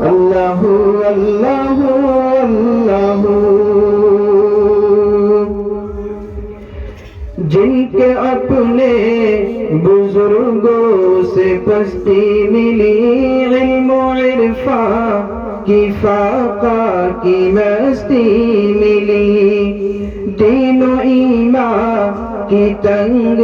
اللہ اللہ اللہ جن کے اپنے بزرگوں سے پستی ملی علم و عرفان کی فاقہ کی مستی ملی دین و ایمان کی تنگ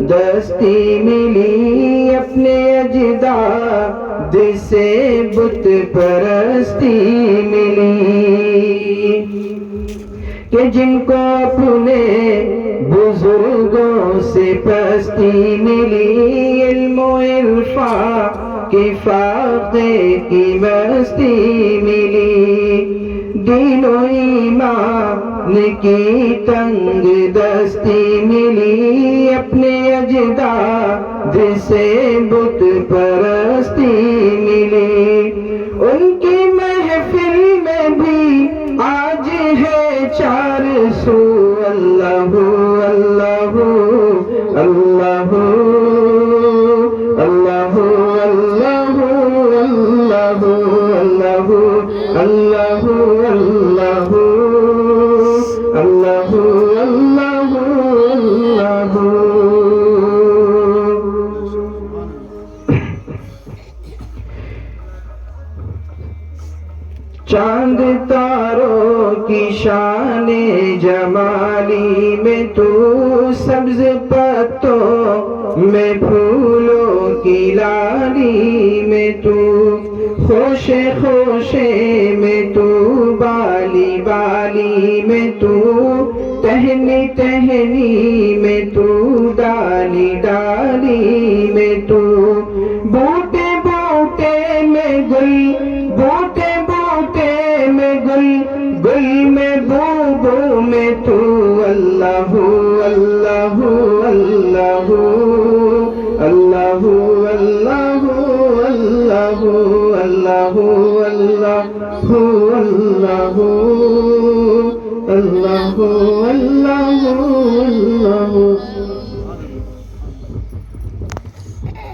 دستی ملی اپنے اجداد سے بت پرستی ملی کہ جن کو اپنے بزرگوں سے پستی ملی علم و عرفان کی فاقے کی مستی ملی دین و ایمان کی تنگ دستی ملی اپنے اجداد سے بت پرستی ملی ان کی محفل میں بھی آج ہے چار سو اللہ اللہ اللہ اللہ اللہ اللہ اللہ اللہ اللہ اللہ اللہ اللہ چاند تاروں کی شان جمالی میں تو سبز پتوں میں پھولوں کی لالی میں تو خوشے خوشے میں تو بالی بالی میں تو ٹہنی ٹہنی میں تو ڈالی ڈالی میں تو بوٹے بوٹے میں گل بوٹے بوٹے میں گل گل میں بو بو میں تو اللہ اللہ اللہ اللہ اللہ اللہ اللہ اللہ اللہ اللہ